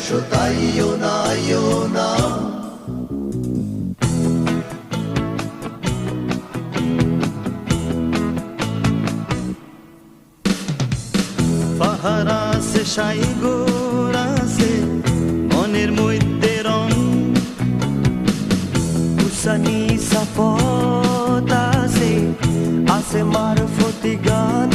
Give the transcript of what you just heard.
এসো তাইও না পাহাড় আছে সাইগোর আছে মনের মধ্যে রং উসানি সাফত আছে আছে মারফতি গান